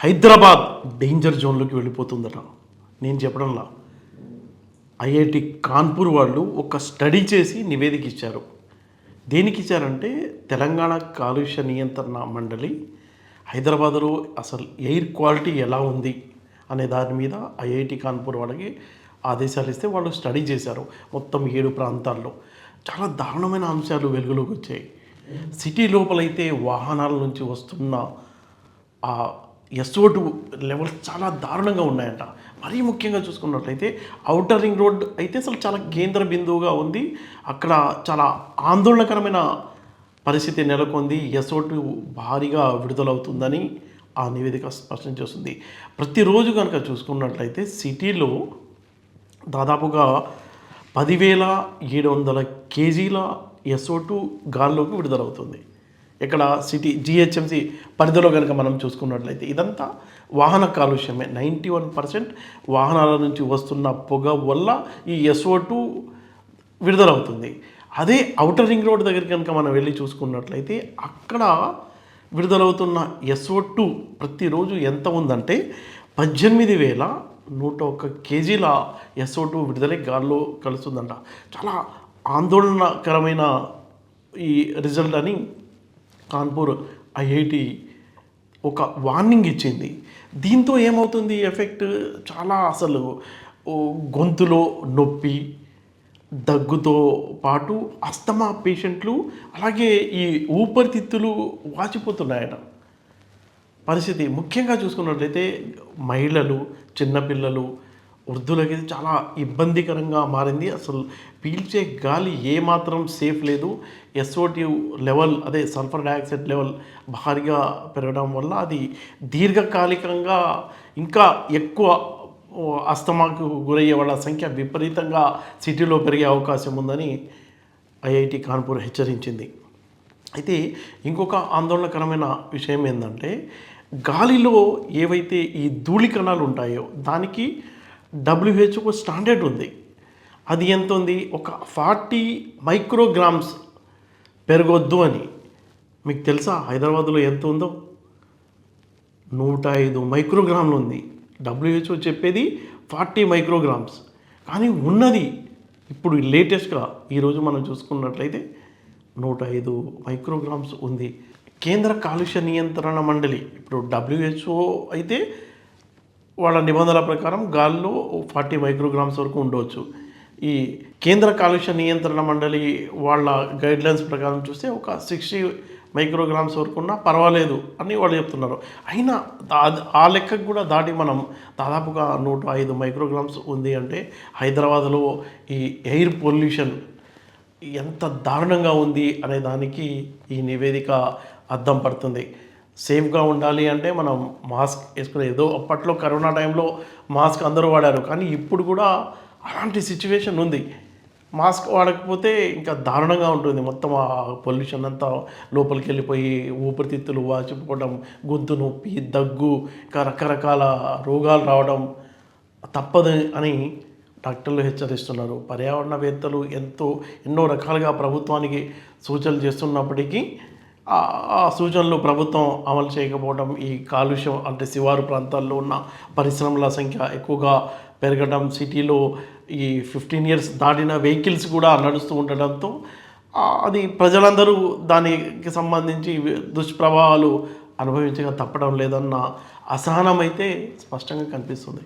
Hyderabad danger జోన్లోకి వెళ్ళిపోతుందట. నేను చెప్పడంలా, IIT Kanpur వాళ్ళు ఒక స్టడీ చేసి నివేదిక ఇచ్చారు. దేనికి ఇచ్చారంటే తెలంగాణ కాలుష్య నియంత్రణ మండలి హైదరాబాద్లో అసలు ఎయిర్ క్వాలిటీ ఎలా ఉంది అనే దాని మీద ఐఐటి కాన్పూర్ వాళ్ళకి ఆదేశాలు ఇస్తే వాళ్ళు స్టడీ చేశారు. మొత్తం 7 ప్రాంతాల్లో చాలా దారుణమైన అంశాలు వెలుగులోకి వచ్చాయి. సిటీ లోపలైతే వాహనాల నుంచి వస్తున్న ఆ SO2 లెవెల్స్ చాలా దారుణంగా ఉన్నాయంట. మరీ ముఖ్యంగా చూసుకున్నట్లయితే ఔటర్ రింగ్ రోడ్ అయితే అసలు చాలా కేంద్ర బిందువుగా ఉంది. అక్కడ చాలా ఆందోళనకరమైన పరిస్థితి నెలకొంది. SO2 భారీగా విడుదలవుతుందని ఆ నివేదిక స్పష్టం చేస్తుంది. ప్రతిరోజు కనుక చూసుకున్నట్లయితే సిటీలో దాదాపుగా 10,700 కేజీల SO2 గాల్లోకి విడుదలవుతుంది. ఇక్కడ సిటీ GHMC పరిధిలో కనుక మనం చూసుకున్నట్లయితే ఇదంతా వాహన కాలుష్యమే. 91% వాహనాల నుంచి వస్తున్న పొగ వల్ల ఈ SO2 విడుదలవుతుంది. అదే ఔటర్ రింగ్ రోడ్ దగ్గర కనుక మనం వెళ్ళి చూసుకున్నట్లయితే అక్కడ విడుదలవుతున్న SO2 ప్రతిరోజు ఎంత ఉందంటే 18,101 కేజీల SO2 విడుదలై గాల్లో కలుస్తుందంట. చాలా ఆందోళనకరమైన ఈ రిజల్ట్ అని కాన్పూర్ ఐఐటి ఒక వార్నింగ్ ఇచ్చింది. దీంతో ఏమవుతుంది ఎఫెక్ట్, చాలా అసలు గొంతులో నొప్పి, దగ్గుతో పాటు అస్తమా పేషెంట్లు, అలాగే ఈ ఊపిరితిత్తులు వాచిపోతున్నాయట పరిస్థితి. ముఖ్యంగా చూసుకున్నట్లయితే మహిళలు, చిన్నపిల్లలు, వృద్ధులకి చాలా ఇబ్బందికరంగా మారింది. అసలు పీల్చే గాలి ఏమాత్రం సేఫ్ లేదు. SO2 లెవెల్, అదే సల్ఫర్ డయాక్సైడ్ లెవెల్ భారీగా పెరగడం వల్ల అది దీర్ఘకాలికంగా ఇంకా ఎక్కువ అస్తమాకు గురయ్యే వాళ్ళ సంఖ్య విపరీతంగా సిటీలో పెరిగే అవకాశం ఉందని ఐఐటి కాన్పూర్ హెచ్చరించింది. అయితే ఇంకొక ఆందోళనకరమైన విషయం ఏంటంటే గాలిలో ఏవైతే ఈ ధూళి కణాలు ఉంటాయో దానికి WHO స్టాండర్డ్ ఉంది. అది ఎంత ఉంది, ఒక 40 మైక్రోగ్రామ్స్ పెరగొద్దు అని. మీకు తెలుసా హైదరాబాద్లో ఎంత ఉందో? 105 మైక్రోగ్రాములు ఉంది. WHO చెప్పేది 40 మైక్రోగ్రామ్స్, కానీ ఉన్నది ఇప్పుడు లేటెస్ట్గా ఈరోజు మనం చూసుకున్నట్లయితే 105 మైక్రోగ్రామ్స్ ఉంది. కేంద్ర కాలుష్య నియంత్రణ మండలి, ఇప్పుడు WHO అయితే వాళ్ళ నిబంధనల ప్రకారం గాల్లో 40 మైక్రోగ్రామ్స్ వరకు ఉండవచ్చు. ఈ కేంద్ర కాలుష్య నియంత్రణ మండలి వాళ్ళ గైడ్లైన్స్ ప్రకారం చూస్తే ఒక 60 మైక్రోగ్రామ్స్ వరకు ఉన్నా పర్వాలేదు అని వాళ్ళు చెప్తున్నారు. అయినా ఆ లెక్కకు కూడా దాటి మనం దాదాపుగా 105 మైక్రోగ్రామ్స్ ఉంది అంటే హైదరాబాద్లో ఈ ఎయిర్ పొల్యూషన్ ఎంత దారుణంగా ఉంది అనే దానికి ఈ నివేదిక అద్దం పడుతుంది. సేఫ్గా ఉండాలి అంటే మనం మాస్క్ వేసుకునే, ఏదో అప్పట్లో కరోనా టైంలో మాస్క్ అందరూ వాడారు, కానీ ఇప్పుడు కూడా అలాంటి సిచ్యువేషన్ ఉంది. మాస్క్ వాడకపోతే ఇంకా దారుణంగా ఉంటుంది. మొత్తం ఆ పొల్యూషన్ అంతా లోపలికి వెళ్ళిపోయి ఊపిరితిత్తులు వాచిపోవడం, గొంతు నొప్పి, దగ్గు, ఇంకా రకరకాల రోగాలు రావడం తప్పదు అని డాక్టర్లు హెచ్చరిస్తున్నారు. పర్యావరణవేత్తలు ఎన్నో రకాలుగా ప్రభుత్వానికి సూచనలు చేస్తున్నప్పటికీ ఆ సూచనలు ప్రభుత్వం అమలు చేయకపోవడం, ఈ కాలుష్యం అంటే శివారు ప్రాంతాల్లో ఉన్న పరిశ్రమల సంఖ్య ఎక్కువగా పెరగడం, సిటీలో ఈ 15 ఇయర్స్ దాటిన వెహికల్స్ కూడా నడుస్తూ ఉండడంతో అది ప్రజలందరూ దానికి సంబంధించి దుష్ప్రభావాలు అనుభవించక తప్పడం లేదన్న అసహనం అయితే స్పష్టంగా కనిపిస్తుంది.